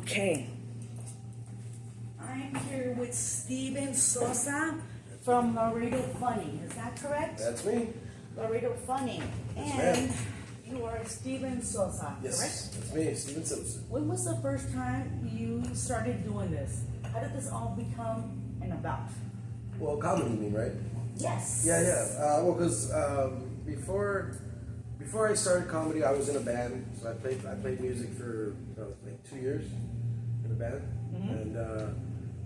Okay. I'm here with Steven Sosa from Laredo Funny. Is that correct? That's me. Laredo Funny. And you are Steven Sosa, Yes, correct? that's me, Steven Sosa. When was the first time you started doing this? How did this all become an about? Well, comedy, you mean, right? Yes. Yeah. Well, because before I started comedy, I was in a band. So I played music for like 2 years in a band, and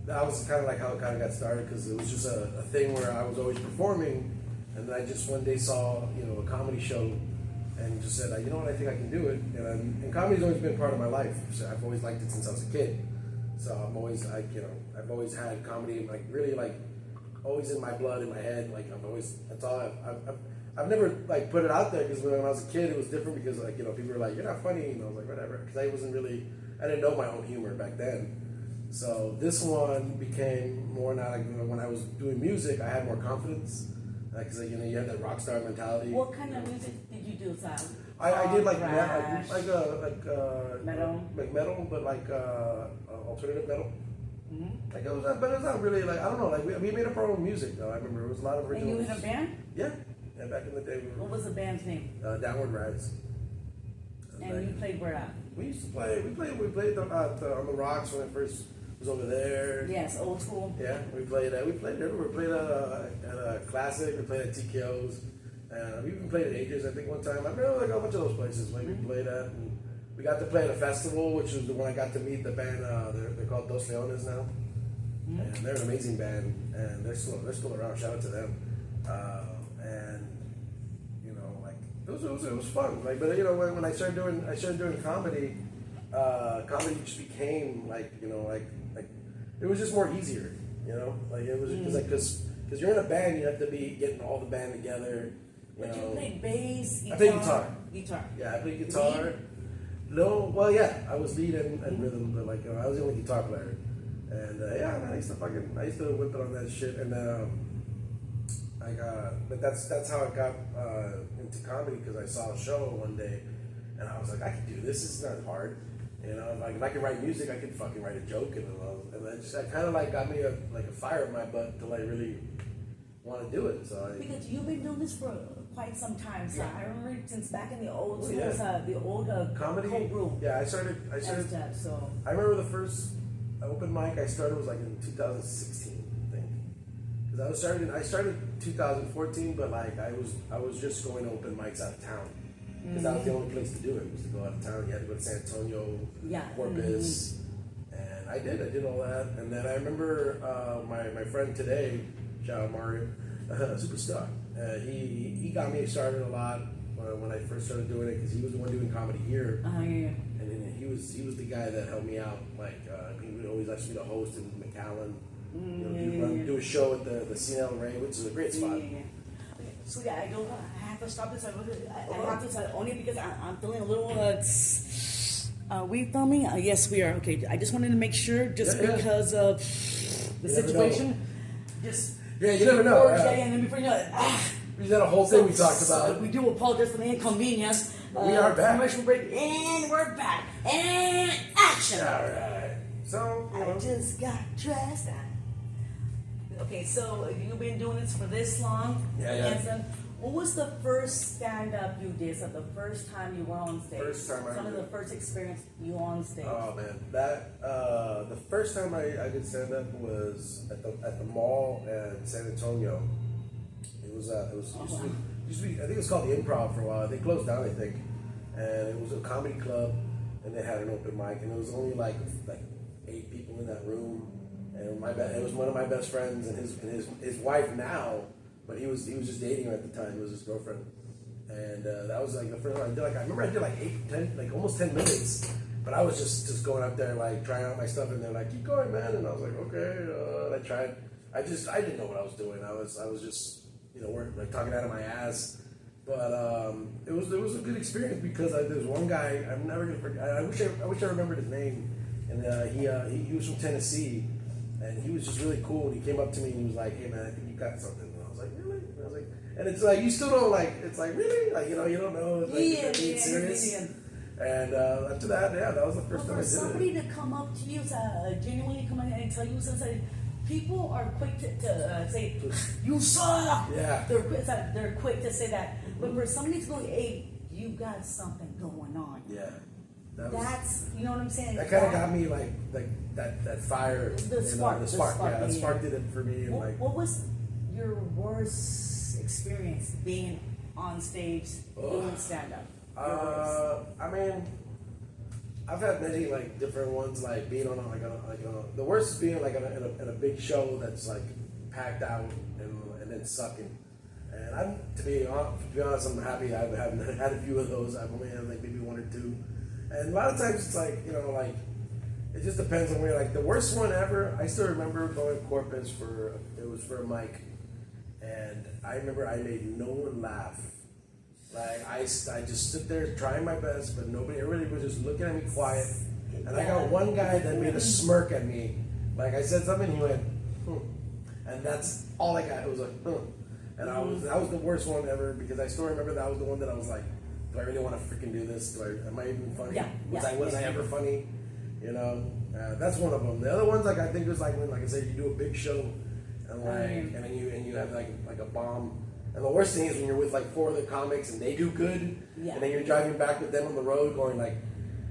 that was kind of like how it kind of got started, because it was just a thing where I was always performing, and then I just one day saw a comedy show, and just said, you know what, I think I can do it. And comedy's always been part of my life. So I've always liked it since I was a kid. So I'm always I've always had comedy really always in my blood, in my head. Like that's all I've never put it out there, because when I was a kid it was different, because people were like, you're not funny, and I was like, whatever, because I didn't know my own humor back then. So this one became more now, when I was doing music I had more confidence, because you had that rock star mentality. What kind of music did you do, Sal? I did like thrash, metal, but alternative metal. Like but it was not really like, I don't know, like we made up our own music though. I remember it was a lot of original. And you in a band? Yeah, back in the day. What was the band's name? Downward Rise. And you played where at? We used to play. We played on the Rocks when it first was over there. Yes, old school. Yeah, we played everywhere. We played at a Classic. We played at TKO's. We even played at Ages, I think, one time. I remember a bunch of those places we played at. And we got to play at a festival, which was when I got to meet the band. They're called Dos Leones now, and they're an amazing band, and they're still around. Shout out to them. And it was fun. But when I started doing comedy, comedy just became it was just more easier. It was because you're in a band, you have to be getting all the band together. But you played bass, guitar? I played guitar. Guitar. Yeah, I played guitar. Lead? No, well, yeah, I was lead and rhythm, but I was the only guitar player. And I used to whip it on that shit. And but that's how I got into comedy, because I saw a show one day, and I was like, I can do this. This is not hard. If I can write music, I can fucking write a joke, and that kind of got me a fire in my butt till I really want to do it. So because you've been doing this for quite some time, so I remember since back in the old school, the old comedy cold brew. Yeah, I started. So I remember the first open mic I started was in 2016, I think. Because I started 2014, but I was just going to open mics out of town. Because that was the only place to do it, was to go out of town. You had to go to San Antonio, Corpus, and I did all that. And then I remember my friend today, shout out Mario, superstar. He got me started a lot when I first started doing it, because he was the one doing comedy here. And then he was the guy that helped me out. He would always ask me to host in McAllen. Do a show at the CNL Ray, which is a great spot. So I have to stop this. I have to stop only because I'm feeling a little. Are we filming? Yes, we are. Okay, I just wanted to make sure, because of the situation. You never know. And then before you know it, we had a whole thing we talked about. We do apologize for the inconvenience. We are back. Commercial break, and we're back. And action. All right. So I just got dressed. Okay, so you've been doing this for this long. Yeah. And so, what was the first stand-up you did? So the first time you were on stage. Some of the first experience you were on stage. Oh man, that the first time I did stand-up was at the mall in San Antonio. It was used to be, I think it was called the Improv for a while. They closed down, I think, and it was a comedy club, and they had an open mic, and it was only like 8 people in that room. And it was one of my best friends and his wife now, but he was just dating her at the time. It was his girlfriend, and that was the first time I did. I remember I did 8, 10, almost 10 minutes, but I was just going up there trying out my stuff, and they're like, keep going, man, and I was like, okay. And I tried. I didn't know what I was doing. I was just talking out of my ass. But it was a good experience, because there was one guy I'm never gonna forget. I wish I remembered his name, and he was from Tennessee. And he was just really cool. And he came up to me and he was like, "Hey man, I think you got something." And I was like, "Really?" And I was like, and it's you still don't it's really, you don't know, it's being serious. And after that, yeah, that was the first time I For did somebody it. to come up to you, genuinely come in and tell you something, people are quick to say, you suck! Yeah. They're quick to say that. But for somebody to go, hey, you got something going on. Yeah. That's, you know what I'm saying? That kind of got me like that fire. The spark. The spark. Yeah, that spark did it for me. And what was your worst experience being on stage doing stand-up? I mean, I've had many like different ones, like being on the worst is being like in a big show that's like packed out and then sucking. And to be honest, I'm happy I haven't had a few of those. I've only had like maybe one or two. And a lot of times it's like, you know, like it just depends on where. Like the worst one ever, I still remember going to Corpus it was for a mic, and I remember I made no one laugh. Like I just stood there trying my best, but everybody was just looking at me quiet. And I got one guy that made a smirk at me. Like I said something, he went, and that's all I got. It was like, and that was the worst one ever, because I still remember that was the one that I was like, do I really want to freaking do this? Am I even funny? Was I ever funny? You know, that's one of them. The other ones, like I think it was like when, like I said, you do a big show, and and then you have like a bomb. And the worst thing is when you're with like four other comics and they do good, and then you're driving back with them on the road, going like,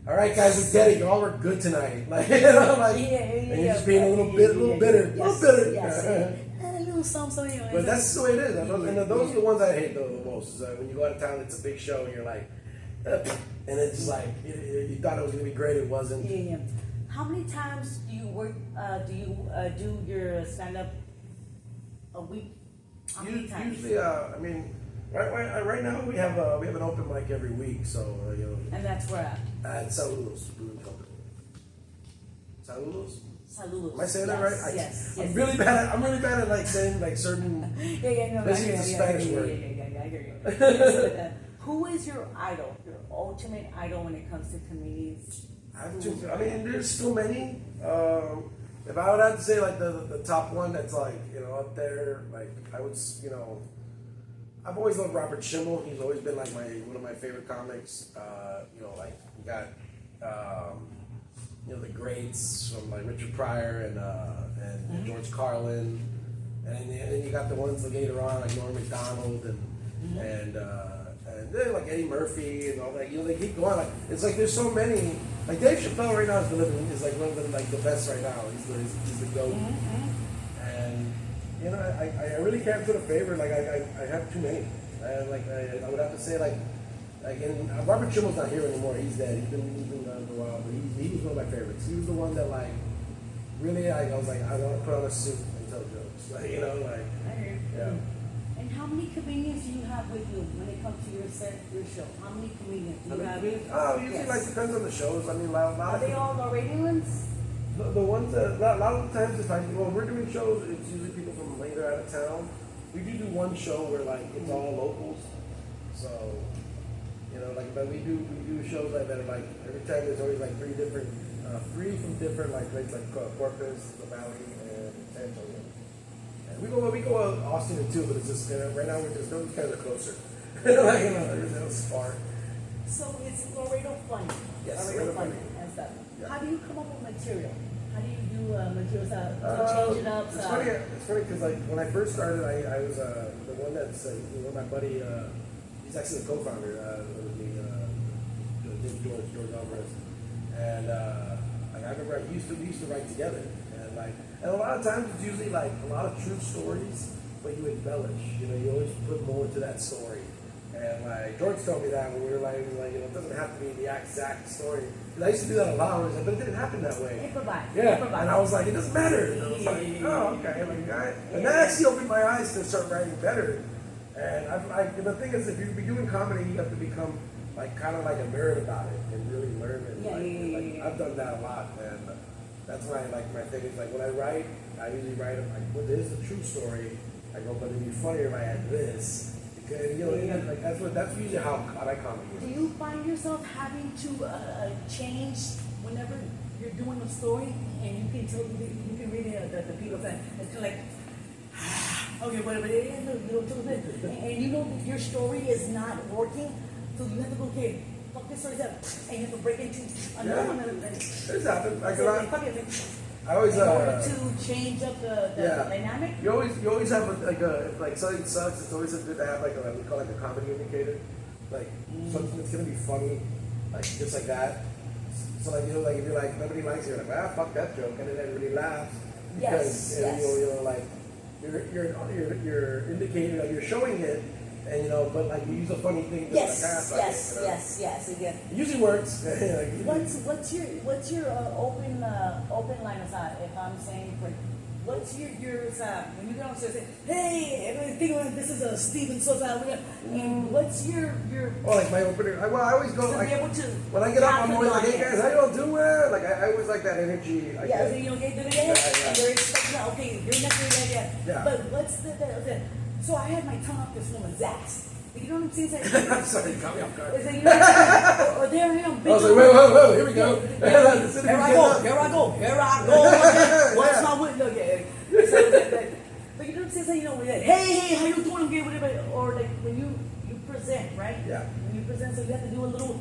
"All right, guys, we get it. Y'all were good tonight." Like, you know, like, and you're just being a little bitter, A little something. But that's the way it is. And those are the ones I hate the most. Is when you go out of town, it's a big show, and you're like, and it's like you thought it was gonna be great, it wasn't. Yeah. How many times do you work? Do your stand up a week? Usually, I mean, right now we have an open mic every week, so you know. And that's where at Saludos Brewing Company. Saludos. Am I saying that right? Yes. I'm really bad at like saying like certain. Basically, it's a Spanish word. I hear you. Yes, who is your idol? Your ultimate idol when it comes to comedians? I mean, there's so many. If I would have to say like the top one that's like, you know, up there, like I would, you know, I've always loved Robert Schimmel. He's always been like one of my favorite comics. You know, like you got you know, the greats from like Richard Pryor and George Carlin, and then you got the ones like later on like Norm Macdonald and then like Eddie Murphy and all that. You know, they keep going. Like it's like there's so many. Like Dave Chappelle right now is like one of the best right now. He's the GOAT. And you know, I really can't put a favorite. Like I have too many. And like I would have to say like and Robert Schimmel's not here anymore. He's dead. He's been gone for a while. But he was one of my favorites. He was the one that like really I was like, I want to put on a suit and tell jokes. Like, you know, like yeah. And how many comedians do you have with you when it comes to your show? How many comedians do you have? Usually like depends on the shows. I mean, are they all Laredoans? The ones that a lot of the times if we're doing shows, it's usually people from later out of town. We do one show where like it's all locals. So you know, like but we do shows like that. Like every time there's always like three from different like places like Corpus, the Valley, and San Antonio. We go Austin too, but it's just right now those guys are closer. Like, you know, there's far. So it's Laredo Funny. Yes, Laredo Funny and stuff. Yeah. How do you come up with material? How do you do materials to change it up? It's funny because like when I first started, I was the one that's my buddy. He's actually the co-founder with me, George Alvarez, and like I remember we used to write together. And a lot of times it's usually like a lot of true stories, but you embellish. You know, you always put more to that story. And like George told me that when we were like you know, it doesn't have to be the exact story. And I used to do that a lot. I was like, but it didn't happen that way. Improvise. Yeah. Improvise. And I was like, it doesn't matter. And I was like, oh, okay. And that actually opened my eyes to start writing better. And the thing is, if you be doing comedy, you have to become like kind of like a nerd about it and really learn it. I've done that a lot, and that's why like my thing is like when I write, I usually write like, well, this is the true story. I go, but it'd be funnier if I had this. Because you know, like that's usually how I comedy is. Do you find yourself having to change whenever you're doing a story, and you can tell you can read the people saying it's kind of like. Okay, whatever it is, and you know that your story is not working, so you have to go, okay, fuck this story's up, and you have to break into another one. It's happened. Like So, a lot. fuck it, I always in order to change up the dynamic. You always have if like something sucks, it's always good to have like we call like a comedy indicator, like something that's gonna be funny, like just like that. So like like if you're like nobody likes it, you're like fuck that joke, and then everybody laughs because you're like you're indicating like you're showing it, and but like you use a funny thing. To Yes. Again, it usually works. What's your open line of thought? If I'm saying, what's your when you go and say, hey, everybody think this is a Steven Sosa, and what's your like my opener? I always go to like, be able to when I get up, I'm always like, hey guys, how y'all doing? Like I always like that energy. So and they're expecting, okay, you're next to Yeah. But what's the so I had my tongue off this woman's ass. You know what I'm saying? I'm sorry, you caught me off guard. Or there I am. I was like, whoa, here we go. Here I go. What's my window? But you know what I'm saying? So, we're like, hey, how you doing? I'm good, whatever. Or like when you present, right? Yeah. When you present, so you have to do a little.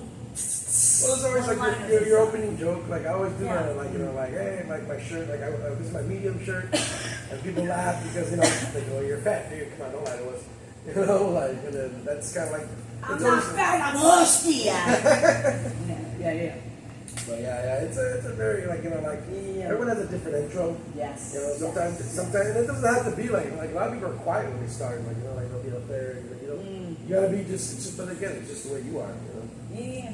Well, it's always like your opening joke. Like I always do that. Like like hey, like my shirt. Like this is my medium shirt, and people laugh because they go, you're fat, dude. Come on, don't lie to us. Like, and then that's kind of like. I'm not fat, I'm husky. Yeah. But it's a very everyone has a different intro. Yes. Sometimes, and it doesn't have to be like a lot of people are quiet when they start. Like they'll be up there. You gotta be just. But again, it's just the way you are. Yeah.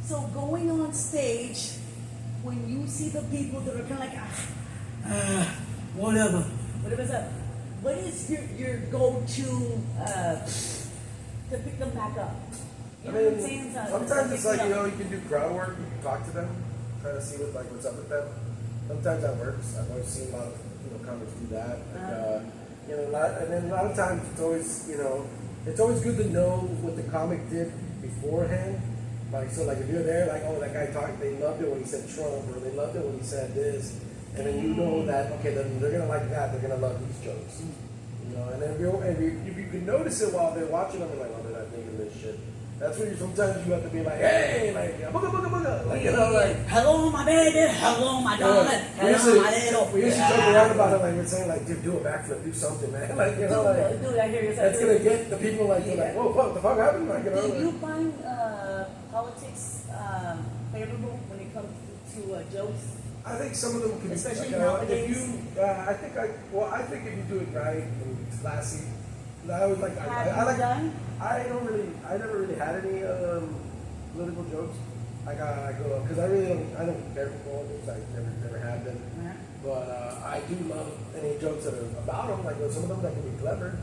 So going on stage, when you see the people that are kind of like whatever's up. What is your go-to to pick them back up? You know what I'm saying? Sometimes it's like you can do crowd work. You can talk to them, try to see what's up with them. Sometimes that works. I've always seen a lot of comics do that. And then a lot of times it's always good to know what the comic did beforehand. Like if you're there, like that guy talked, they loved it when he said Trump, or they loved it when he said this. And then you know that, okay, then they're going to like that, they're going to love these jokes. And then if you can notice it while they're watching them, they're like, they're not thinking this shit. That's when sometimes you have to be like, hey, like, booga, booga, booga. Like, like, hello, my baby, hello, my darling, hello, my little. We used to joke around about it, like, we're saying, like, dude, do a backflip, do something, man. Like, dude, I hear you. That's going to get the people, like, they're like, whoa, what the fuck happened? Like, Do you find politics favorable when it comes to jokes? I think some of them can, especially nowadays. I think if you do it right and it's classy, I would like. I never really had any political jokes. I go because I don't care for politics. I never have been. Uh-huh. But I do love any jokes that are about them. Like some of them that can be clever.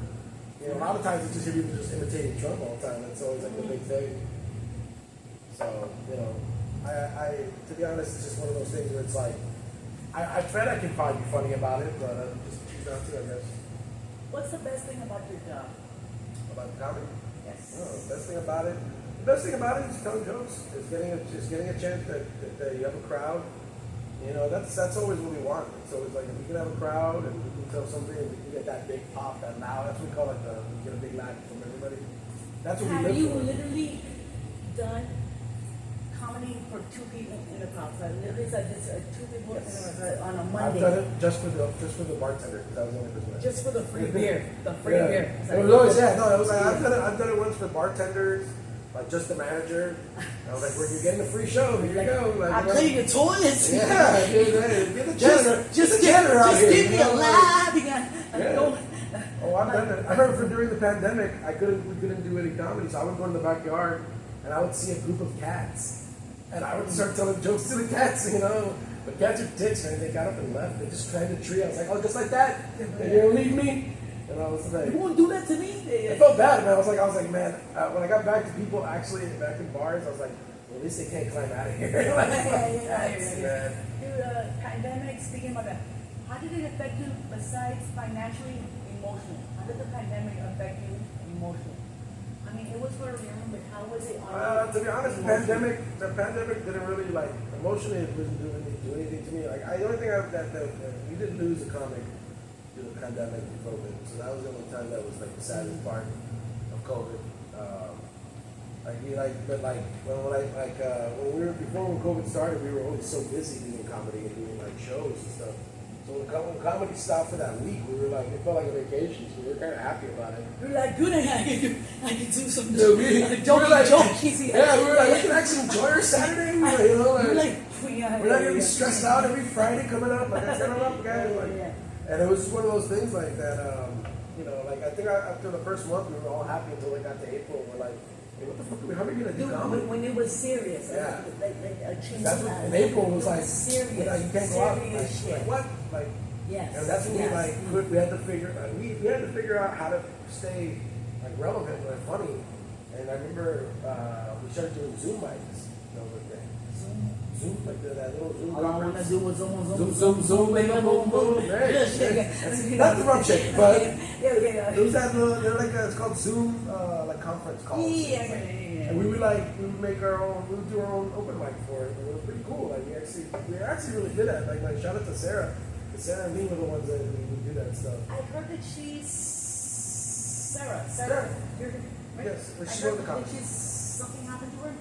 A lot of times it's just people just imitating Trump all the time. That's always like the big thing. So I to be honest, it's just one of those things where it's like, I bet I can probably be funny about it, but I just choose not to, I guess. What's the best thing about your job? About comedy? Yes. The best thing about it is telling jokes. Is getting a chance that you have a crowd. That's always what we want. It's always like if we can have a crowd and we can tell something and we can get that big pop, that loud. That's what we call it. We get a big laugh from everybody. That's what we live for. Have you literally done comedy for two people in the crowd? So literally said this two people on a Monday. I've done it just for the bartender because I was the only person. Just for the free beer. The free beer. It was always I've done it once for bartenders, like just the manager. I was like, "Where you getting a free show? Here you go." Like, I'll clean your toilets. Yeah, get the janitor. Just give me a laugh. Oh, I've done it. I remember during the pandemic, we couldn't do any comedy, so I would go in the backyard and I would see a group of cats. And I would start telling jokes to the cats, But cats are dicks, man. They got up and left. They just climbed a tree. I was like, just like that? And you don't leave me? And I was like, you won't do that to me? I felt bad, man. I was like, man, when I got back to people actually back in bars, I was like, well, at least they can't climb out of here. Man. Dude, pandemic, speaking about that, how did it affect you besides financially, emotionally? How did the pandemic affect you emotionally? I mean, it was for a reason, but how was it on to be honest, the pandemic didn't really, emotionally, it didn't do anything to me. The only thing that we didn't lose a comic due to the pandemic and COVID. So that was the only time that was, the saddest part of COVID. Before when COVID started, we were always so busy doing comedy and doing like shows and stuff. So when comedy stopped for that week, we were like, it felt like a vacation, so we were kind of happy about it. We're like, good, I can do some Yeah, we were like, jokes. Yeah, we were like, we can actually enjoy our Saturday. You know, we're not gonna be stressed out every Friday coming up. Like, that's coming up, guys. Like, and it was just one of those things like that. You know, like I think after the first month, we were all happy until it got to April. We're like, hey, what the fuck? How are we gonna do comedy? When it was serious, yeah. That's what, and April was like serious. You can't go out. Shit. Like what? Like. Yes. And that's when we had to figure we had to figure out how to stay like relevant and funny. And I remember we started doing Zoom mics. Zoom like that little Zoom. All I wanna do was Zoom, baby, boom, boom. Hey, not the rum shake, but it was that little. They're like it's called Zoom like conference calls. Yeah. And we would make our own. We would do our own open mic for it. And it was pretty cool. Like we were actually really good at it. Like shout out to Sarah. Sarah and me were the ones that we do that stuff. I heard that she's Sarah. Yes, but she wrote the comments. Something happened to her.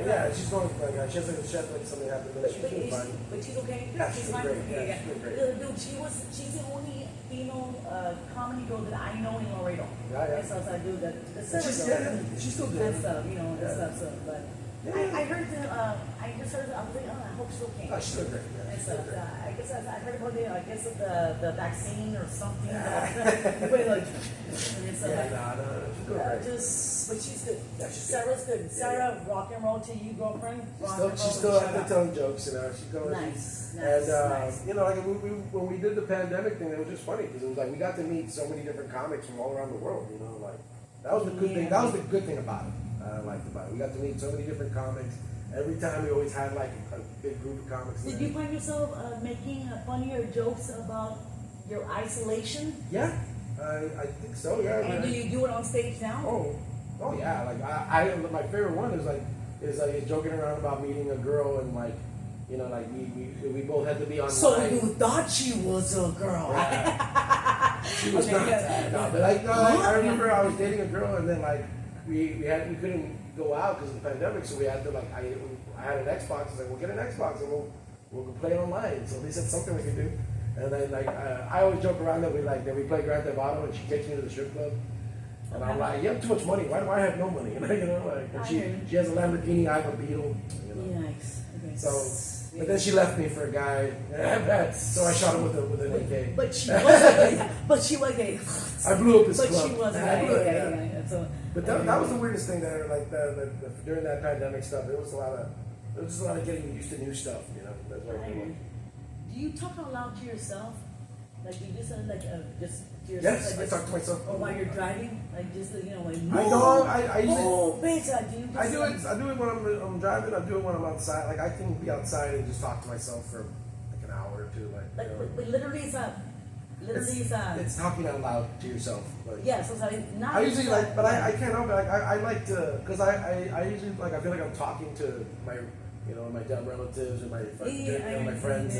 Yeah, she's going she has like something happened, but she's doing fine. But she's okay. Yeah, she's fine. great. Yeah, she's great. Dude, she's the only female comedy girl that I know in Laredo. Yeah. So I do that. She's still doing that stuff, you know, and stuff. So, but I heard I just heard. I was like, I hope she's okay. Oh, she's doing great. Yeah, and so I guess I heard about the vaccine or something. But she's doing great. But she's good. Yeah, she's Sarah's good. Sarah, rock and roll to you, girlfriend. She's still out there telling jokes, you know. She's going. Nice. You know, like when we did the pandemic thing, it was just funny because it was like we got to meet so many different comics from all around the world. You know, like that was the good thing. That was the good thing about it. I liked about it. We got to meet so many different comics. Every time we always had like a big group of comics. Did you find yourself making funnier jokes about your isolation? Yeah, I think so. Yeah. And do you do it on stage now? Oh yeah. Like I my favorite one is joking around about meeting a girl and like. You know, like we both had to be online. So you thought she was a girl? She was not. No, but I remember I was dating a girl and then like we couldn't go out because of the pandemic, so we had to like I had an Xbox. I was like, we'll get an Xbox and we'll play it online. So they said something we could do, and then like I always joke around that we play Grand Theft Auto and she takes me to the strip club. And I'm like, you have too much money. Why do I have no money? You know, like and she has a Lamborghini, I have a Beetle. You know? Yikes. Okay. So. But then she left me for a guy, so I shot him with an AK. But she was gay. I blew up his club. But she was gay. But that was the weirdest thing there. Like during that pandemic stuff, there was a lot of getting used to new stuff. You know, that's what I mean. Do you talk out loud to yourself? Like you just just to yourself? Yes, I talk to myself. Or while you're driving, like just like I usually. Bitch, I do it when I'm driving. I do it when I'm outside. Like I can be outside and just talk to myself for like an hour or two. Like, but literally it's talking out loud to yourself. Like, yeah, so not. I usually like, but I can't help it. Like I like to, because I usually like I feel like I'm talking to my my dead relatives or my friends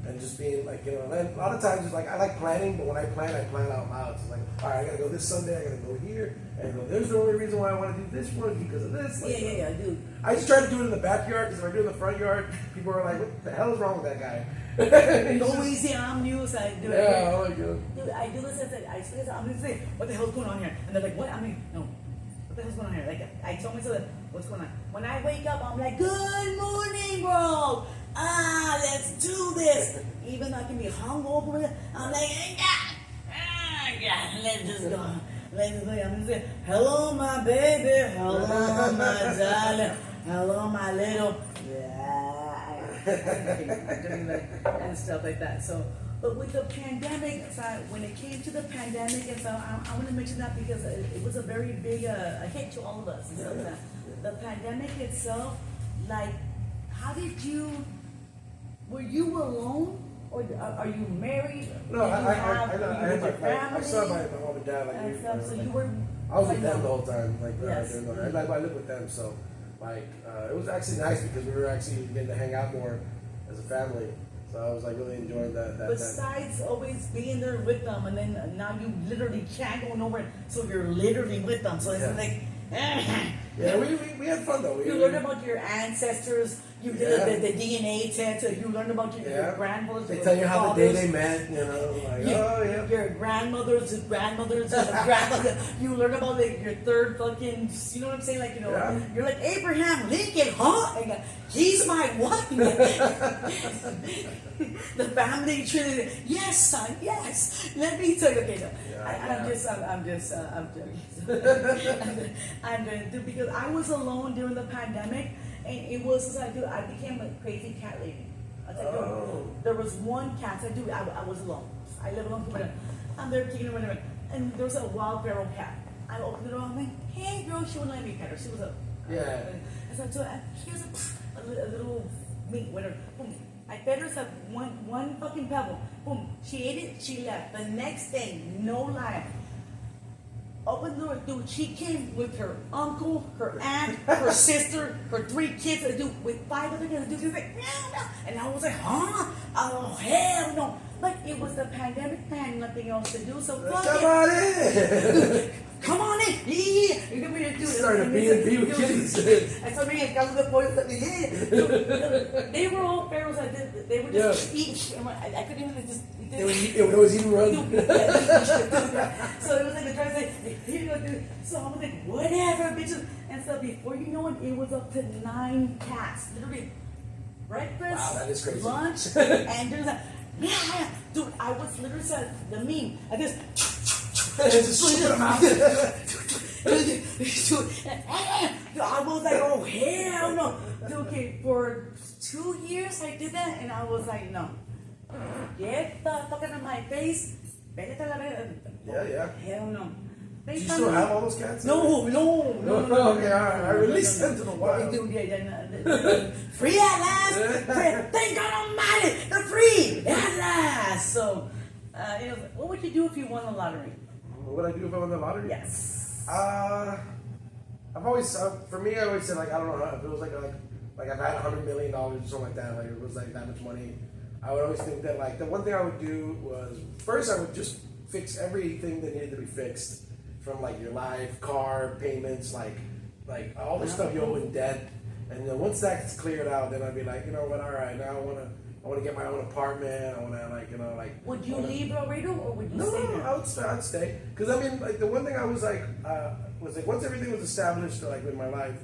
and just being like, and a lot of times it's like, I like planning, but when I plan out loud. So it's like, all right, I gotta go this Sunday, I gotta go here, and there's the only reason why I want to do this one because of this. Like, yeah, dude. I just try to do it in the backyard, because if I do it in the front yard, people are like, what the hell is wrong with that guy? Go easy on news, I do it. Yeah, oh my God. Dude, I do this, I say, I'm gonna say, what the hell's going on here? And they're like, what? I mean, no. What the hell's going on here? Like, I told myself, what's going on? When I wake up, I'm like, good morning, bro. Let's do this. Even though I can be hungover, I'm like, let's just go. I'm gonna say, hello, my baby. Hello, my darling. Hello, my little. And stuff like that. So, but with the pandemic, when it came to the pandemic, and so I want to mention that because it was a very big a hit to all of us. And so the pandemic itself, like, how did you? Were you alone, or are you married? No, I saw my mom and dad like you. So you were. I was with them the whole time. Like, yes. I lived with them, so like it was actually nice because we were actually getting to hang out more as a family. So I was like really enjoying that. Besides always being there with them, and then now you literally can't go nowhere, so you're literally with them. So it's like Yeah, we had fun though. You learn about your ancestors. You did the DNA test. You learn about your grandmothers. They tell you how the day they met. You know, like your grandmother's grandmother's grandmother. You learn about like your third fucking. You know what I'm saying? Like you're like Abraham Lincoln, huh? And, he's my what? The family tree. Yes, son. Yes. Let me tell you. Okay, no. I'm joking. Because I was alone during the pandemic, and it was like, dude, I became a crazy cat lady. I was like, dude, there was one cat. I do. I was alone. I live alone. I'm there kicking around, and there was a wild feral cat. I opened the door. I'm like, hey, girl. She wouldn't let me pet her. She was a here's a little meat winner. Boom. I fed her some one fucking pebble. Boom. She ate it. She left. The next day, no lie. Open the door, dude. She came with her uncle, her aunt, her sister, her 3 kids, dude, with 5 other kids. Dude, she was like, no. And I was like, huh? Oh, hell no. But it was the pandemic. I had nothing else to do, so fuck Come on in. Come on in. Yeah. You're going to do it. Started B&B with kitties. I told me, I got the boys that they were all pharaohs. They were just eating. I couldn't even just. It was eating run. So it was like the trying to say, here you go, dude. So I was like, whatever, bitches. And so before you know it was up to 9 cats. Literally, breakfast, wow, that is crazy. Lunch, and there's a dude. I was literally said the meme. I just split them out. I was like, oh hell no. Dude, okay, for 2 years I did that, and I was like, no. Get the fuck out of my face. Yeah. Hell no. Do you still have all those cats? No. Okay, I released them to the wild. Free at last. Thank God Almighty, they're free at last. So, what would you do if you won the lottery? What would I do if I won the lottery? Yes. I've always, for me, I always said like I don't know if it was like I've had $100 million or something like that. Like it was like that much money. I would always think that like the one thing I would do was first I would just fix everything that needed to be fixed, from like your life, car, payments, like all the stuff you owe in debt. And then once that's cleared out, then I'd be like, you know what, all right, now I want to get my own apartment. I want to Would you leave Laredo or would you stay there? No, I'd stay. Because I mean, like the one thing I was like once everything was established, like in my life,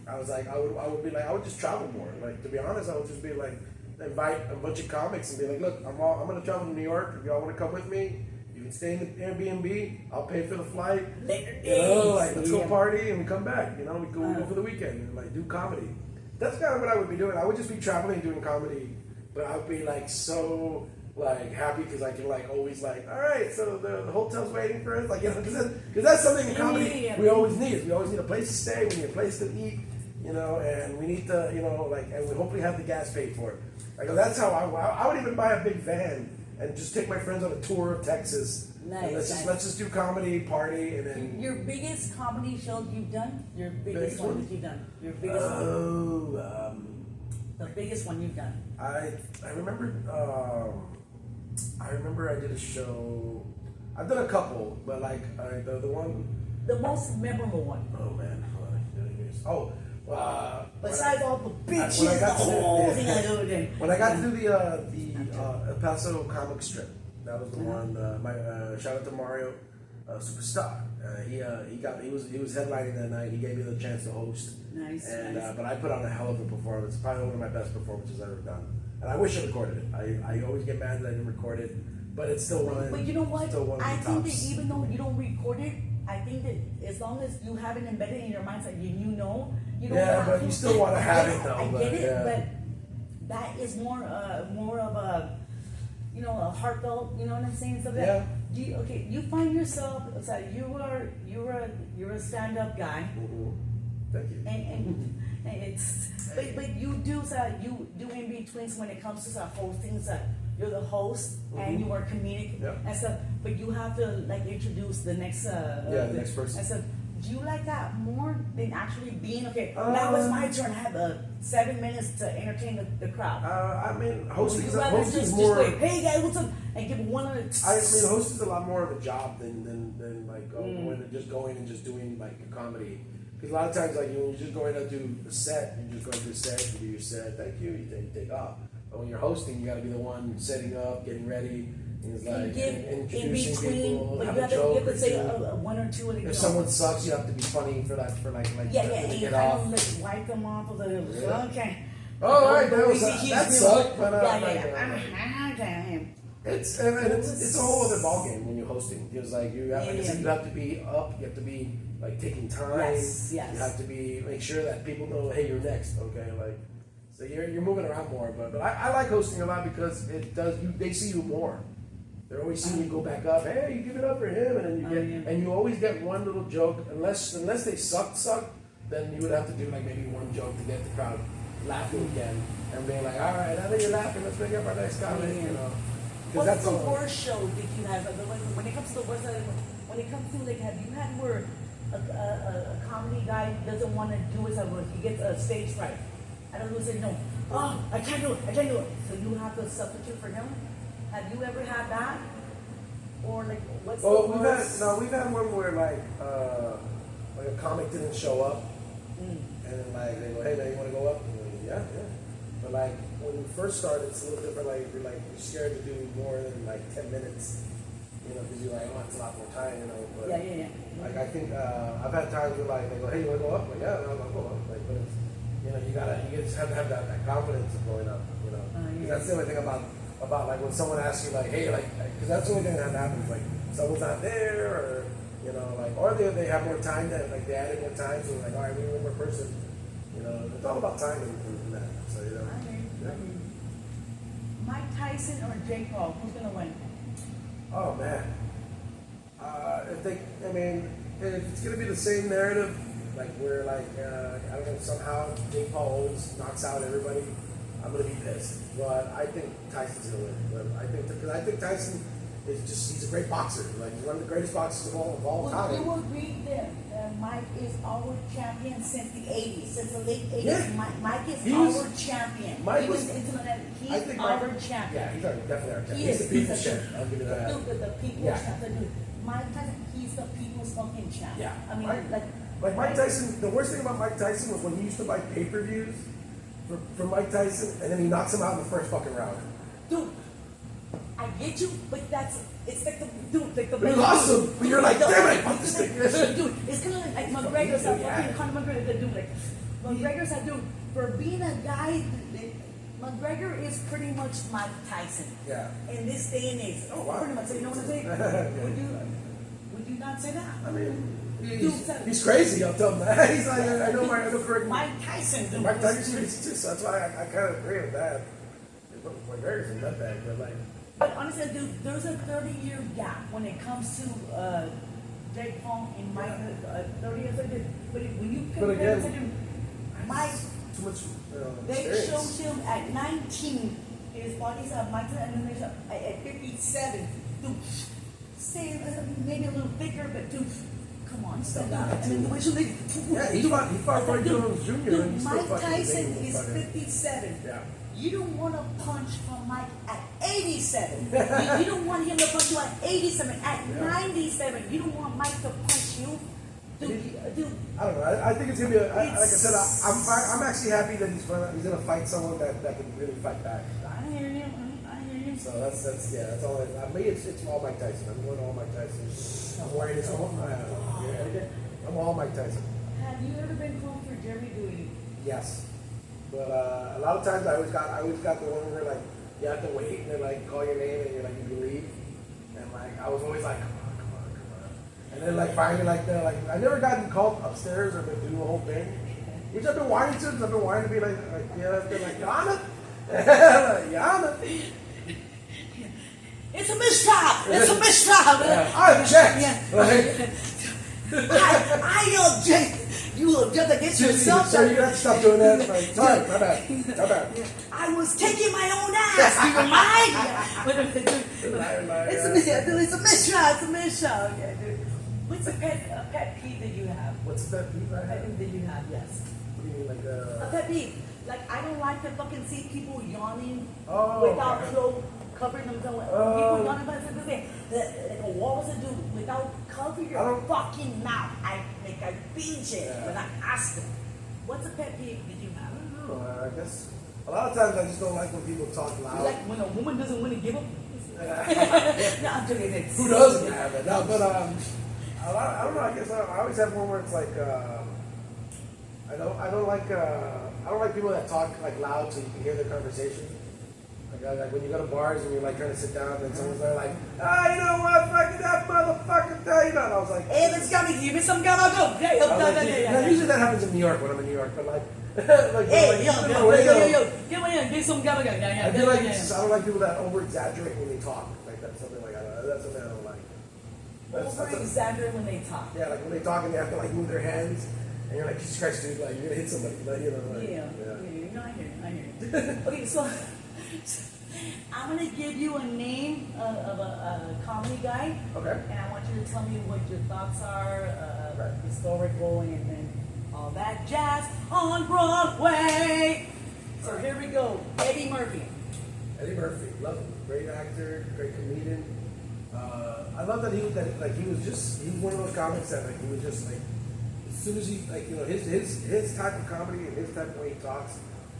I was like I would be like I would just travel more. Like to be honest, I would just be like invite a bunch of comics and be like, look, I'm gonna travel to New York. If y'all want to come with me, you can stay in the Airbnb. I'll pay for the flight. Let's go party and we come back. We go for the weekend and like do comedy. That's kind of what I would be doing. I would just be traveling doing comedy, but I would be like so like happy because I can like always like, all right, so the hotel's waiting for us, like because that's something in comedy we always need. We always need a place to stay. We need a place to eat. And we need to, and we hopefully have the gas paid for it. Like, that's how I would even buy a big van and just take my friends on a tour of Texas. Nice. Let's just do comedy, party, and then. Your biggest comedy show you've done? Your biggest one that you've done? Your biggest one? The biggest one you've done? I remember I did a show. I've done a couple, but like the one. The most memorable one. Oh man. Besides all the bitches, the whole thing I do again. When I got to do the El Paso comic strip, that was the one. Shout out to Mario, Superstar. He was headlining that night. He gave me the chance to host. Nice. But I put on a hell of a performance. Probably one of my best performances I've ever done. And I wish I recorded it. I always get mad that I didn't record it, but it's still one. But you know what? I think tops. that even though you don't record it, I think that as long as you have it embedded in your mindset, you don't. But you still want to have it though. I get it, but that is more of a a heartfelt. You know what I'm saying? So that you find yourself. So you're a stand-up guy. Mm-hmm. Thank you. And it's but you do in betweens when it comes to hosting. You're the host and you are comedic and stuff. But you have to like introduce the next the next person and stuff. Do you like that more than actually being now it's my turn. I have 7 minutes to entertain the crowd. I mean, hosting is more. Just hey guys, what's up? And give one of the. I mean, hosting is a lot more of a job than like going and just doing like a comedy. Because a lot of times, like you're just going to do a set, you're just going to do a set, you do your set, thank you, you take off. But when you're hosting, you got to be the one setting up, getting ready. And it's like introducing people, but have you a have to, joke you have to say or one or two. if someone sucks, you have to be funny for that, for like yeah, to and you get kind off. of like wipe them off of the okay. Oh, right, He's that real- sucked, but yeah. it's a whole other ballgame when you're hosting. Because like you have, like I said, you have to be up, you have to be like taking time. Yes. You have to be make sure that people know, hey, you're next, okay? Like, so you're moving around more. But I like hosting a lot because it does. They see you more. They're always seeing you go back up. Hey, you give it up for him, and then you get and you always get one little joke. Unless they suck, then you would have to do like maybe one joke to get the crowd laughing again and being like, all right, now that you're laughing, let's bring up our next comic. You know. What's the worst show that you have? When it comes to the worst, when it comes to like, have you had where a comedy guy doesn't want to do it, or he gets a stage fright? I don't know, say no. Oh, I can't do it. So you have to substitute for him. Have you ever had that? Or like, what's the worst? We've had one where like a comic didn't show up, and then like they go, hey man, you want to go up? And we're like, yeah. But like when we first started, it's a little different. Like you're scared to do more than like 10 minutes, you know, because you're like, oh, it's a lot more time, you know. But Yeah. Like I think I've had times where like they go, hey, you want to go up? I'm like, yeah, I'll go up. Like, but it's, you know, you just have to have that confidence of going up, you know. 'Cause that's the only thing about like when someone asks you like, hey, like, because that's the only thing that happens. Like someone's not there, or you know, like, or they have more time. That like they added more time, so like, all right, we need one more person. You know, it's all about time in that. So you know. Mike Tyson or Jake Paul, who's gonna win? Oh man, if it's gonna be the same narrative, like where like I don't know, somehow Jake Paul always knocks out everybody, I'm gonna be pissed. But I think Tyson's gonna win. But I think Tyson he's a great boxer. Like he's one of the greatest boxers of all time. You agree that Mike is our champion since the 80s, since the late 80s. Yeah. Mike is our champion. Mike was he's our our champion. Yeah, he's definitely our champion. He He's is. the people's champion. I'll give you that. The people's champion. Mike Tyson, he's the people's fucking champion. Yeah. I mean, like Mike Tyson, the worst thing about Mike Tyson was when he used to buy pay-per-views for Mike Tyson, and then he knocks him out in the first fucking round. Dude, I get you, but it's like the dude, like the. You lost him, but you're like, damn it, I'm just dude, it's kind of like McGregor's fucking Conor McGregor, the dude, like McGregor's that dude for being a guy. McGregor is pretty much Mike Tyson. Yeah. In this day and age. Oh wow. Pretty much. So you know what I'm saying? Would you not say that? I mean, he's crazy. I'll tell him that. He's like, I know correct. Mike Tyson. Dude. Mike Tyson's crazy too, so that's why I kind of agree with that. McGregor's a nutbag, but like. But honestly, dude, there's a 30-year gap when it comes to Jake Paul and Mike. 30 years ago, but when you compare to Mike, too much. They showed him at 19. His body's at Mike and then at 57. Dude, say maybe a little thicker, but dude, come on, stop that. I mean, the way he fought Roy Jones Jr. Dude, Mike Tyson is 57. Yeah. You don't want to punch from Mike at 87. you don't want him to punch you at 87. At 97, you don't want Mike to punch you. Dude, I don't know. I think it's gonna be. Like I said, I'm actually happy that he's gonna fight someone that can really fight back. I hear you. So that's all. Me, it's all Mike Tyson. I'm going all Mike Tyson. I'm wearing his own. I'm all Mike Tyson. Have you ever been called for Jerry Dewey? Yes, but a lot of times I always got the one where like you have to wait and they like call your name and you're like you leave, and like I was always like. And then like finally I never gotten called upstairs or to do the whole thing, which I've been wanting to. I've been wanting to be like I've been like Yana, Yana. It's a mistrial. It's a mistrial. I object. I object. You object against yourself. So you're gonna have to stop doing that. Like, sorry, my bad. I was taking my own ass. You remind? It's a mistrial. It's a mistrial. Okay, dude. What's a pet peeve that you have? What's a pet peeve I have? Pet peeve that you have, yes. What do you mean, like a pet peeve? Like I don't like to fucking see people yawning Oh, without okay. clothes covering themselves. People yawning by something. Like a wall was a dude with without cover your fucking mouth. I binge it when I ask them, what's a pet peeve that you have? I don't know. I guess a lot of times I just don't like when people talk loud. You like when a woman doesn't want to give up? No, I'm joking. Who doesn't have it? No, but I don't know. I guess I always have one where it's like I don't like people that talk like loud so you can hear their conversation. Like when you go to bars and you're like trying to sit down and someone's there like, you know what, fucking that motherfucker, you know. And I was like, hey, let's go, give me some gum, I'll go. Usually that happens in New York when I'm in New York, but like, hey, yo, give some gum, I feel like I don't like people that over exaggerate when they talk. Like that's something like that's something I don't like. Over exaggerate when they talk. Yeah, like when they talk and they have to like move their hands, and you're like, Jesus Christ, dude, like you're gonna hit somebody, like, you know. Like, No, I hear you. Okay, so I'm gonna give you a name of a comedy guy. Okay. And I want you to tell me what your thoughts are, historical and all that jazz on Broadway. So here we go. Eddie Murphy. Eddie Murphy, love him. Great actor, great comedian. I love that he was one of those comics that like he was just like as soon as he like you know his type of comedy and his type of way he talks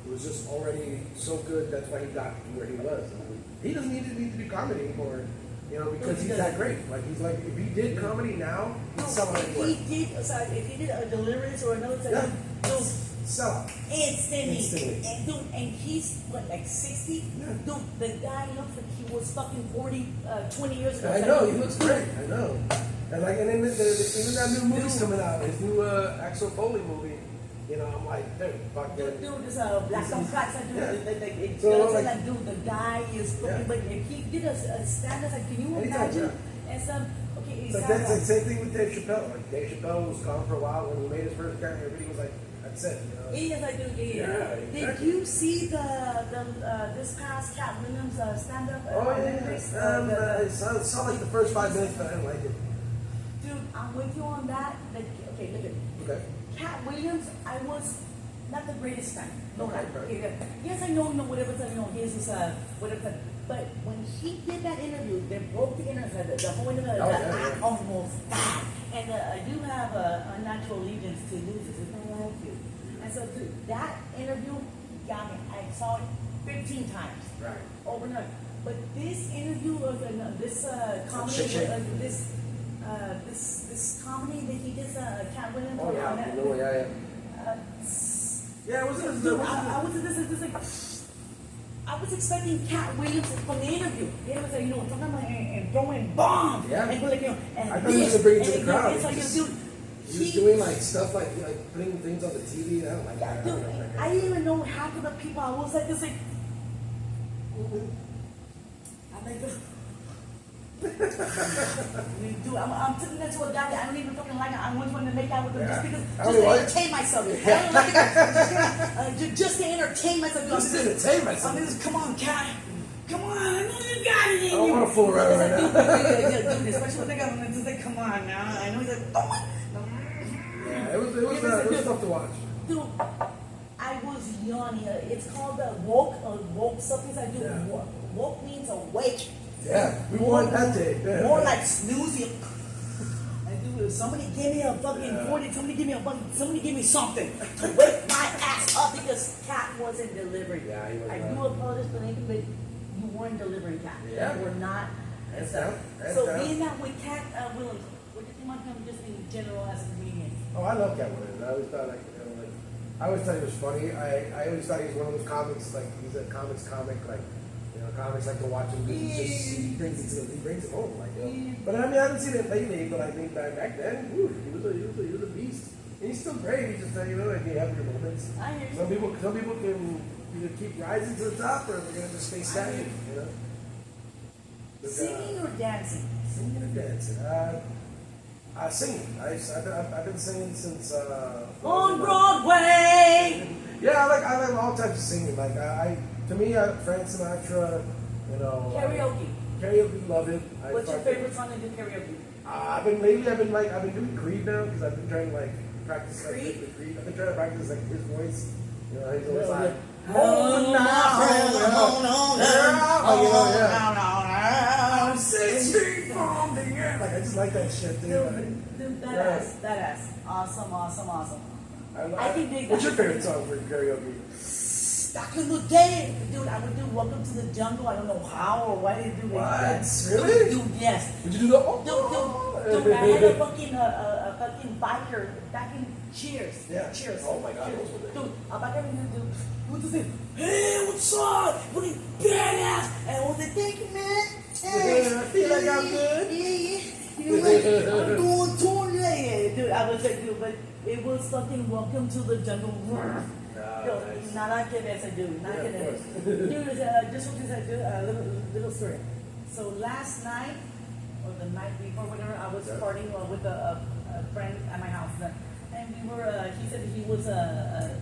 was just already so good. That's why he got to where he was. I mean, he doesn't need to be comedy anymore, you know, because he's that great. Like he's like if he did comedy now, he'd sell out anywhere. If he did a Deliverance or another type, sell out instantly. And he's what, like 60? Yeah. Dude, the guy looks like he was fucking 20 years ago. I know, he looks great. I know. And like, and then even that new movie's coming out, his new Axel Foley movie. You know, I'm like, dude, fuck Dude, this Black on Flats, dude, dude, the guy is fucking, but if he did a stand-up, like, can you imagine? And some, okay, it's like that's the same thing with Dave Chappelle. Like Dave Chappelle was gone for a while when he made his first character. Everybody was like, that's it. You know? He is like, dude, Exactly. Did you see the this past Cat Williams stand-up? I saw like the first 5 minutes, but I didn't like it. Dude, I'm with you on that. Like, okay, look at it. Okay. Cat Williams, I was not the greatest fan. No, Okay, yes, I know, whatever, his is whatever. But when he did that interview, they broke the interview, the whole interview, I almost died. And I do have a unnatural allegiance to losers. It's not like you. And so, dude, that interview got me. I saw it 15 times. Right. Overnight. But this interview of this comedy, this comedy that he did, Cat Williams. Oh yeah, yeah, it wasn't. Dude, I was expecting Cat Williams from the interview. He was like, talking about and throwing bombs. Yeah. And like, and I thought he was gonna bring it to the crowd. It's like, dude, he was doing like stuff like putting things on the TV. And I don't like that. Dude, I didn't even know half of the people. I was like, I'm like, dude, I'm sitting next to a guy that I don't even fucking like. I once wanted to make out with him just to entertain myself. I don't like it. Just to entertain myself. Just to entertain myself. Come on, Cat. Come on, I know you got it in you. I don't want to fool around right now. Dude, especially when they got him, just like, come on now. I know he's like, oh. Yeah, it was tough to watch. Dude, I was yawning. It's called woke something like that. Yeah. Woke means awake. Yeah, we won that day. More like snoozy. And dude, somebody give me a fucking 40, somebody give me something to wake my ass up because Cat wasn't delivering. Yeah, he was I not. do apologize for anything, but you weren't delivering, Cat. Yeah. You were not. Hands down. So being that with Cat Williams, what do you think about him just in general as a comedian? Oh, I love Cat Williams. I always thought I always thought he was funny. I always thought he was one of those comics, like he's a comics comic, like comics like to watch him because he brings it home, like But I mean, I haven't seen it lately, but I think back then, he was a beast. And he's still great. He's just like you have your moments. I hear you. Some people can either keep rising to the top or they're gonna just stay stagnant. But, singing or dancing? Singing or dancing? Singing. I've been singing since on Broadway. Yeah, I like all types of singing. Like to me, Frank Sinatra, Karaoke. Karaoke, love it. What's your favorite song to do karaoke? I've been doing Creed now because I've been trying to practice Creed. Creed. I've been trying to practice his voice. He's always like, oh, I'm 6 feet from the air. Like I just like that shit, dude. Dude, that ass. Awesome. I think they What's your favorite song for karaoke? back in the day, dude, I would do Welcome to the Jungle. I don't know how or why they do it. What? Really? Dude, yes. Would you do the Dude, I had a fucking biker back in Cheers. Yeah. Cheers. Oh my God, those were the- Dude, a biker would do, what to say? Hey, what's up? What is badass? And I was like, thank you, man. Hey, I feel like I'm good. Yeah. You know what? I'm going tour. Yeah. Dude, I was like, dude, but it was fucking Welcome to the Jungle. Nice. Nada que ver, dude. Nada que ver. Dude, just what I do, a little story. So last night, or the night before, whatever, I was partying with a friend at my house. And we were, he said he was a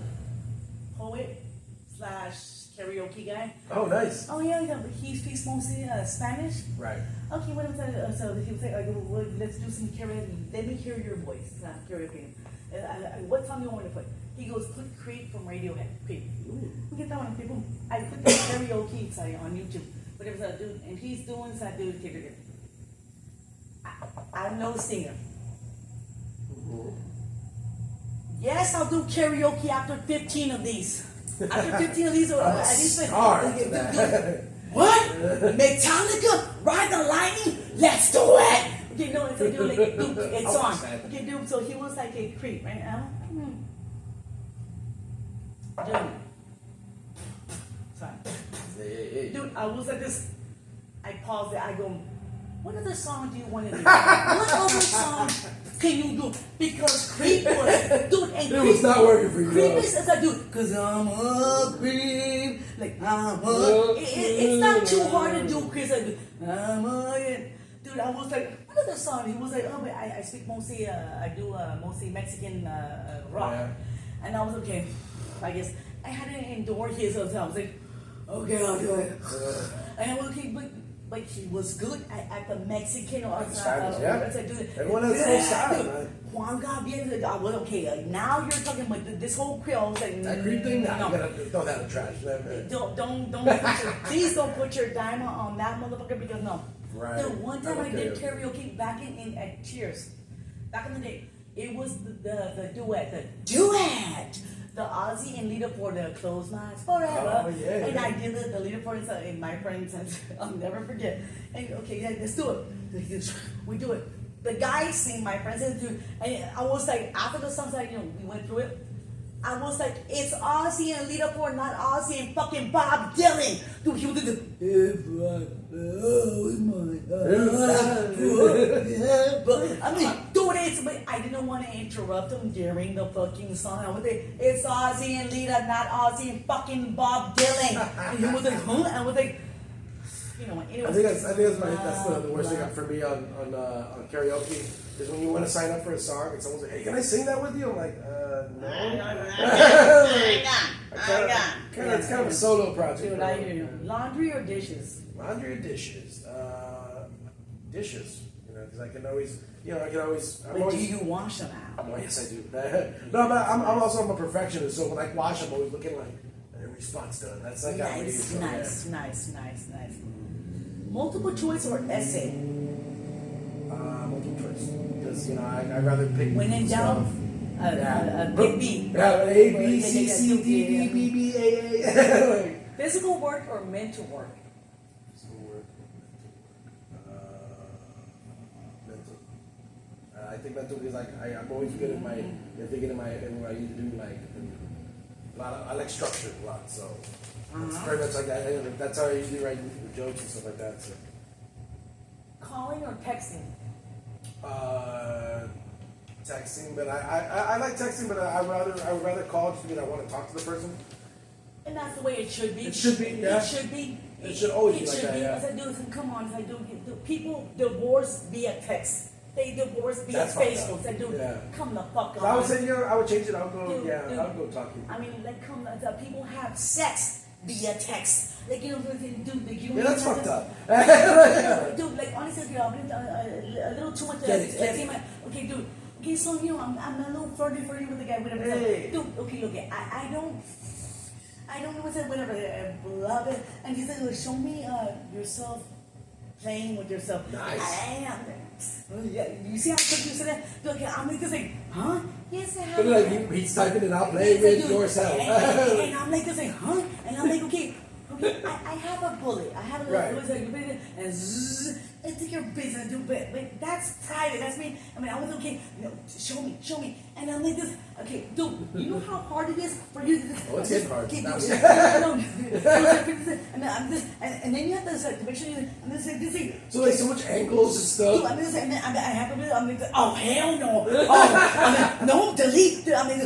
poet / karaoke guy. Oh, nice. Oh, yeah, but he speaks mostly Spanish. Right. Okay, what was that? So he was like, well, let's do some karaoke. Let me hear your voice. Karaoke. What song do you want me to play? He goes, put Creep from Radiohead. Creep. We get that one. People, I put the karaoke on YouTube. Whatever that dude, and he's doing that dude. I'm no singer. Yes, I'll do karaoke after 15 of these. After 15 of these, at least what? Metallica? Ride the Lightning? Let's do it! Okay, no, it's like, dude, it's on. Okay, dude, so he was like a creep, right? Dude. Sorry. Dude, I was like this. I paused it. I go, what other song do you want to do? What other song can you do? Because creep was, dude, and it was not working for you. Creep is like, dude, cause I'm a creep. Like, I'm a. It's not too hard to do, Chris. Like, I'm a. Dude, I was like, what other song? He was like, oh, but I speak mostly, I do mostly Mexican rock. Yeah. And I was okay. I guess I had to endure his. I was like, okay, I'll do it. And I was okay, but he was good at the Mexican or Spanish, yeah. Everyone has their style, man. Juan Gabriel, I was okay. Now you're talking about this whole Creole. I was like, that creep thing, no. You gotta throw that in the trash. Don't please don't put your dime on that motherfucker because no. Right. The one time I did karaoke back in at Cheers, back in the day, it was the duet. The Ozzy and Lita for the Close My Eyes Forever. Oh, yeah. And I did the Lita for it, and my friend said, I'll never forget. And okay, yeah, let's do it. We do it. The guy sing, my friend said, and I was like, after the song, like, we went through it. I was like, it's Ozzy and Lita Ford, not Ozzy and fucking Bob Dylan. Dude, he was like, I mean, dude, but I didn't want to interrupt him during the fucking song. I was like, it's Ozzy and Lita, not Ozzy and fucking Bob Dylan. And he was like, huh? And I was like, you know what? I think that's the worst thing for me on karaoke is when you want to sign up for a song and someone's like, hey, can I sing that with you? I'm like, no. It's kind of a solo project. Dude, I hear you. Laundry or dishes? Laundry or dishes? Dishes. You know, because I can always. But do you wash them out? Oh, yes, I do. No, but I'm a perfectionist, so when I wash, I'm always looking like every spot's done. That's like nice. Multiple choice or essay? Multiple choice. Because, I'd rather pick. When in doubt, pick B. Yeah, A, B, C, C, D, D, B, B, A, A. Physical work or mental work? Physical work. Mental. I think mental because I'm always good at my thinking in what I need to do. I like structure a lot, so it's very much like that. That's how I usually write jokes and stuff like that. So. Calling or texting? Texting, but I like texting, but I would rather call just because I want to talk to the person. And that's the way it should be. It should be, yeah. It should be. It should always be like that, yeah. As I do, come on, as I do. People divorce via text. They divorce via Facebook. I do. Yeah. Come the fuck on. I would say, I would change it. I would go, I would go talk to you. I mean, people have sex via text. Like, that's fucked up. Dude, like, honestly, a little too much. Okay, dude. Okay, so, I'm a little flirty with the guy, whatever. Hey. Dude, okay, look, I don't know what's that, whatever, love it. And he said, show me yourself playing with yourself. Nice. I am. Yeah, you see how quick you said that? Okay, I'm like, this like, huh? Yes, I have. But like he's typing it out, playing with yourself. And I'm like, this like, huh? And I'm like, okay, I have a bullet. I have a little bullet, and zzz, it's your business, dude. But that's private. That's me. I mean, I was okay. You know, show me. And I'm like this. Okay, dude, you know how hard it is for you to just. Oh, it's getting hard. And then you have to make sure you. And this thing. So like so much angles and stuff. Dude, I mean, and then I have to. I mean, oh hell no. Oh, I mean, no, delete. I mean,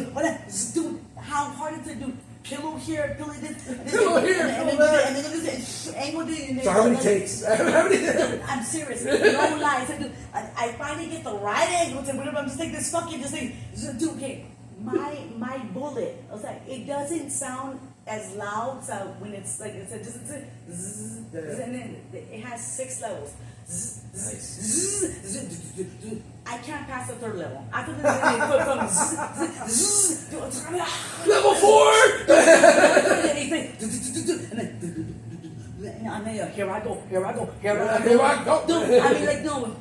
dude, how hard is it, dude? Pillow here, pillow this, pillow here, and then this angle. So how many takes? I'm serious, no lies. I finally get the right angle to whatever. I'm just like this fucking just like, dude. Okay, my bullet. I was like, it doesn't sound as loud. So when it's like it's just zzz, and then it has 6 levels. I can't pass the 3rd level. After this, from level 4. And then here I go. Dude, I mean, like, no.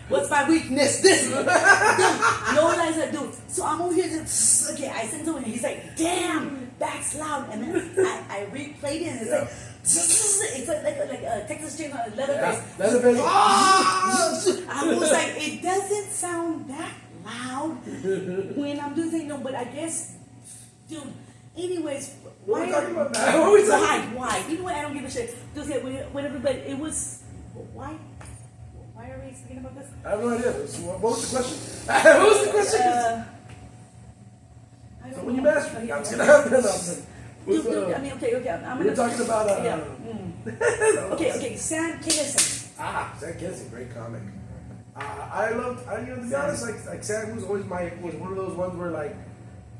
What's my weakness? This. Dude, no lies, dude. So I'm over here. Okay, I sent him, and he's like, "Damn, that's loud." And then I replayed it, and it's like. It's like a Texas chain on Leatherface. Leatherface. I was like, it doesn't sound that loud when I'm doing things. No, but I guess, dude. Anyways, what are we talking about now? What are we talking? Why? You know what? I don't give a shit. Just whenever, but it was why. Why are we speaking about this? I have no idea. What was the question? What was the question? So when you master, I'm just gonna. Dude, I mean, okay. I'm gonna. We're talking about. Okay. Sam Kinison. Sam Kinison, great comic. I loved. To be honest, like Sam was always was one of those ones where like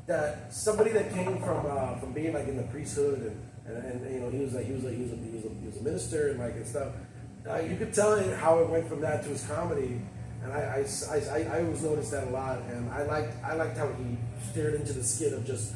that somebody that came from being like in the priesthood and you know he was a minister and like and stuff. You could tell how it went from that to his comedy, and I always noticed that a lot, and I liked how he steered into the skit of just.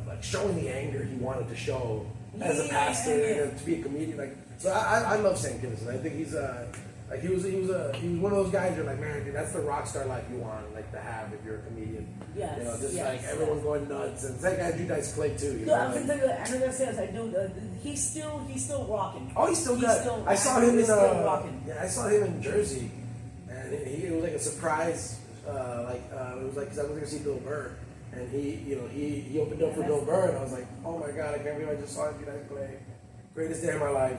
Like showing the anger he wanted to show as a pastor and to be a comedian, like so. I love Sam Kinison. I think he's like he was one of those guys who are like, man, dude, that's the rock star life you want like to have if you're a comedian. Yes, you know, just like everyone going nuts, and it's like Andrew Dice Clay too. You know, I was gonna tell you, Andrew Dice Clay, I do. He's still rocking. Oh, he's still good. I saw him in I saw him in Jersey, and it was like a surprise. It was like because I was gonna see Bill Burr. And he opened up for Bill Burr, and I was like, oh my god, I can't believe I just saw Andrew Dice Clay. Greatest day of my life.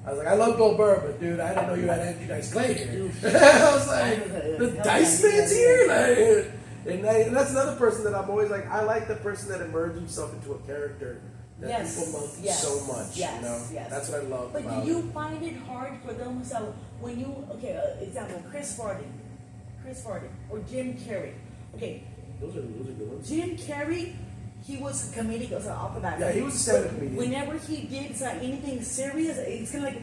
I was like, I love Bill Burr, but dude, I didn't know you had Andrew Dice Clay here. I was like, the Dice Man's here? Like, and that's another person that I'm always like, I like the person that immerses himself into a character that people love so much. Yes, you know? That's what I love but about do you find it hard for them? So when you, example, Chris Farley, or Jim Carrey. Okay. Those are good ones. Jim Carrey, he was a comedic off the bat. Yeah, he was a stand-up comedian. Whenever he did anything serious, it's kind of like,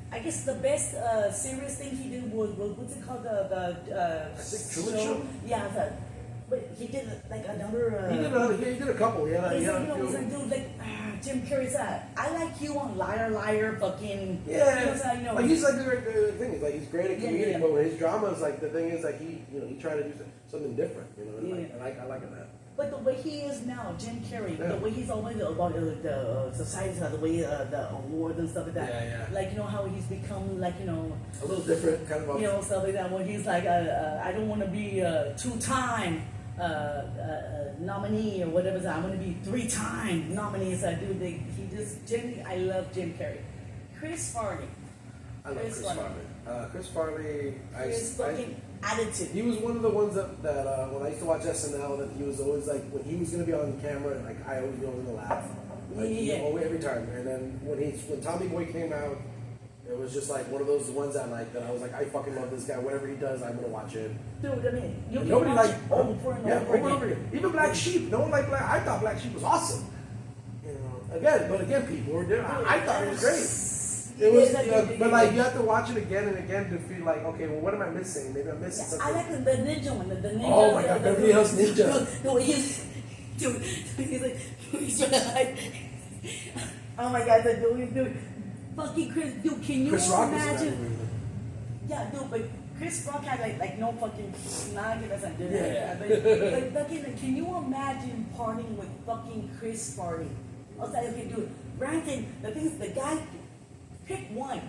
I guess the best serious thing he did was, what's it called? I think Truman Show? Yeah, but he did like another. He did a couple. Yeah, Jim Carrey's I like you on Liar, fucking. Yeah. Like he's like the thing is like he's great at comedic, but when his drama is like the thing is like he tried to do something different. You know, and I like that. But the way he is now, Jim Carrey, the way he's always about the society, the way the awards and stuff like that. Like how he's become like a little different kind of stuff like that. When he's like I don't want to be a 2-time nominee or whatever. I want to be 3-time nominee. So I love Jim Carrey. Chris Farley. I love Chris Farley. Chris Farley. His fucking attitude. He was one of the ones that when I used to watch SNL, that he was always like when he was going to be on camera, like I always was going to laugh. Every time. And then when Tommy Boy came out, it was just like one of those ones that I was like, I fucking love this guy. Whatever he does, I'm gonna watch it. Dude, I mean, nobody like over and over again. Even Black Sheep. No one liked Black. I thought Black Sheep was awesome. Again, people were different. I thought it was great. It was, but like you have to watch it again and again to feel like, okay, well, what am I missing? Maybe I'm missing something. I like the ninja one. The ninja. Oh my god, Beverly Hills Ninja. No, he's like, oh my god, dude. Fucking Chris, dude, can you imagine? Yeah, dude, but Chris Rock had like no fucking snag. It doesn't do Yeah. that. But fucking, can you imagine partying with fucking Chris Farley? I was like, okay, dude. Granted, the thing is, the guy pick one,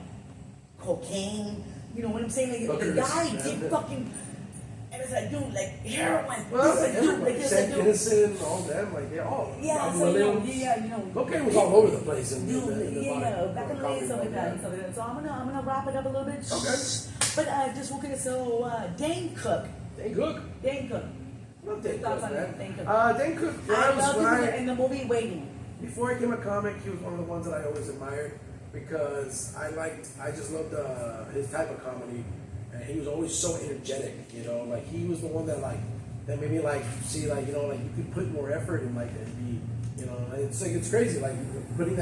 cocaine. You know what I'm saying? Like, the guy did fucking. And it's like, dude, like heroin. Well, It's like, dude, everybody, like, Sam dude. Kinison, all them, like they all. Yeah, Robin so Williams. you know. Cocaine was all over the place in Dude, the yeah, back in the day, comedy stuff like world, that, yeah. stuff like that. So I'm gonna wrap it up a little bit. Okay. But just looking at Dane Cook. Dane Cook. Dane Cook. I love Dane Thoughts Cook, on man. Dane Cook? Dane Cook, I love him in the movie Waiting. before I became a comic, he was one of the ones that I always admired because I just loved his type of comedy, and he was always so energetic, you know, like he was the one that made me like see like, you know, like you could put more effort in like and be, you know, it's like it's crazy like putting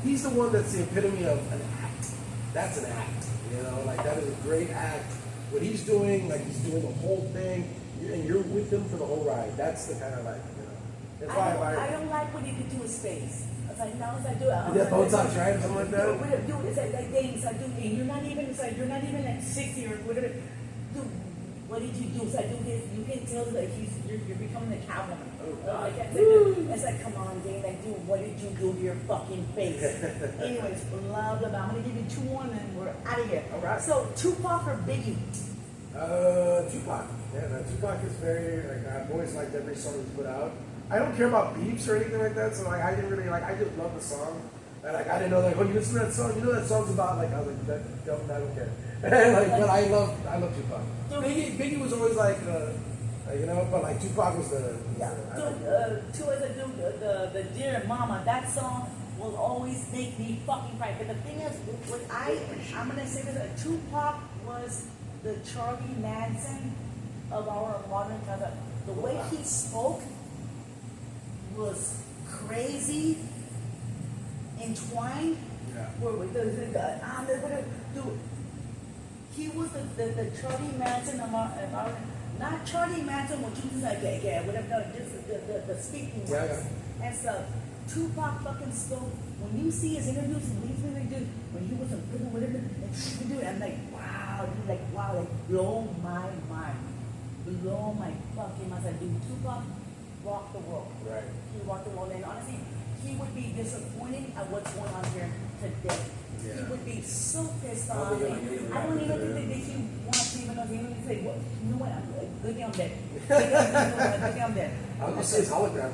he's the one that's the epitome of an act. That's an act, you know, like that is a great act. What he's doing, like he's doing the whole thing, and you're with him for the whole ride. That's the kind of like, you know. That's why I don't like what he did to his face. I was like, no, it's like, dude. Yeah, Botox, right? Or something like that. Dude, it's like Dane. It's like, dude, and you're not even like 60 or whatever. Dude, what did you do? It's like, dude, you can tell that you're becoming a Catwoman. Like, it's like, come on, Dane. Like, dude, what did you do to your fucking face? Anyways, blah, blah, blah. I'm going to give you 2-1 and we're out of here. All right. So, Tupac or Biggie? Tupac. Yeah, no, Tupac is very, like, I've always liked every song he's put out. I don't care about beefs or anything like that, so, like, I didn't really, like, I just love the song. And, like, I didn't know, like, oh, you listen to that song? You know that song's about, like, I was like, I don't care. Like, but I love Tupac. Biggie was always, like, you know, but, like, Tupac was the... Yeah, the Dear Mama, that song will always make me fucking cry. But the thing is, I'm gonna say this: Tupac was the Charlie Manson of our modern time. The way he spoke was crazy, entwined. Yeah. Dude, he was the Charlie Manson of our. Not Charlie Manson, what you like, whatever, no, just the speaking words. Yeah. And stuff. Tupac fucking spoke. When you see his interviews, when he was in prison, whatever, I'm like, wow, dude, like, blow my mind. Blow my fucking mind. Like, dude, Tupac rocked the world. Right. He rocked the world. And honestly, he would be disappointed at what's going on here today. Yeah. He would be so pissed off. Probably gonna get I don't even think that he wants to even know. He would say, well, you know what? Good thing I'm dead. Good thing I'm dead. I was gonna say his hologram.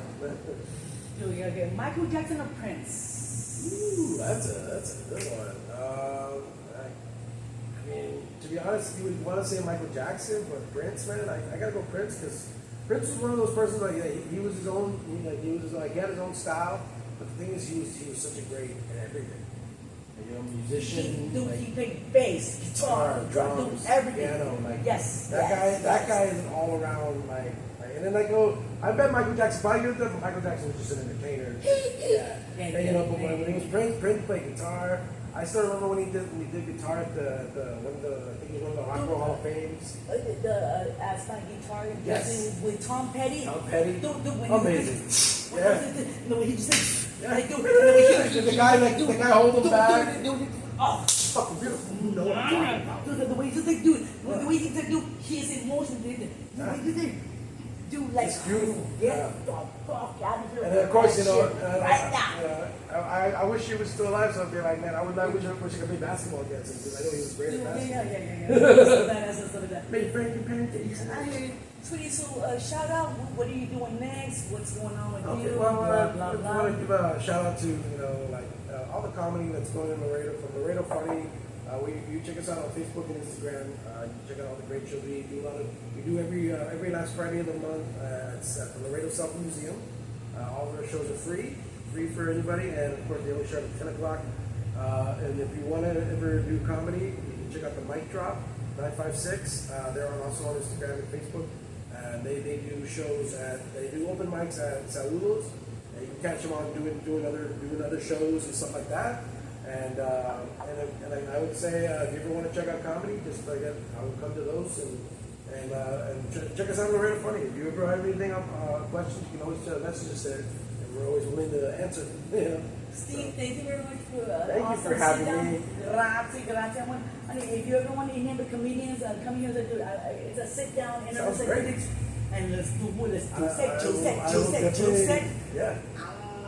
Dude, yeah, okay. Michael Jackson or Prince? Ooh, that's a good one. I mean, to be honest, you would want to say Michael Jackson, but Prince, man, I gotta go Prince because Prince was one of those persons like he was his own. He had his own style. But the thing is, he was such a great in everything. You know, musician. He played bass, guitar, drums, everything. Piano, like yes. That guy is an all around and then I go, I bet Michael Jackson, if I get that, Michael Jackson was just an entertainer. Yeah. And, you know, but when he was Prince played guitar. I still remember when he did guitar at I think it was one of the Rock and Roll Hall of Fames. As my guitar yes. with Tom Petty. Tom Petty. Amazing. The way he just the guy holding back. Oh, fucking beautiful. You know what I'm talking about. The way he just like, dude, the way he just do his emotions, the way he do like, it's beautiful. Yeah. Fuck out of here. And then of course, you know, right now. I wish he was still alive, so I'd be like, man, I wish I could play basketball against him because I know he was great at basketball. Yeah. Make Frankie pancakes. I hear you. Sweetie, so shout out, what are you doing next? What's going on with you? Well, blah, blah, I blah. want to give a shout out to, you know, like all the comedy that's going in Laredo, from Laredo Funny. You check us out on Facebook and Instagram. You check out all the great shows we do. We do every last Friday of the month. It's at the Laredo Self Museum. All of our shows are free for anybody, and of course they only start at 10 o'clock. And if you want to ever do comedy, you can check out the Mic Drop 956. They're also on Instagram and Facebook. And they do shows they do open mics at Saludos. And you can catch them on doing other shows and stuff like that. And I would say if you ever want to check out comedy, just again, I would come to those and check us out on Laredo Funny. If you ever have anything questions, you can always message us there, and we're always willing to answer. You know. Steve, thank you very much for Thank you awesome for having sit-down. me. Grazie. I mean, if you ever want any of the comedians come here, it's a sit down Sounds great. and let's do I Joe will set. definitely- Yeah.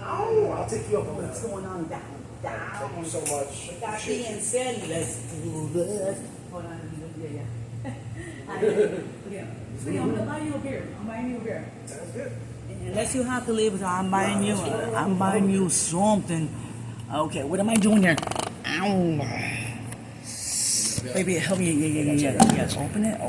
I'll take you up on What's that. going on down? Thank you so much. With that being said, let's do this. Hold on, yeah. I'm gonna buy you a beer. I'm buying you a beer. Sounds good. Unless you have to leave, I'm buying you something. Okay, what am I doing here? Ow. Baby, help me. Yeah. Open it. Oh.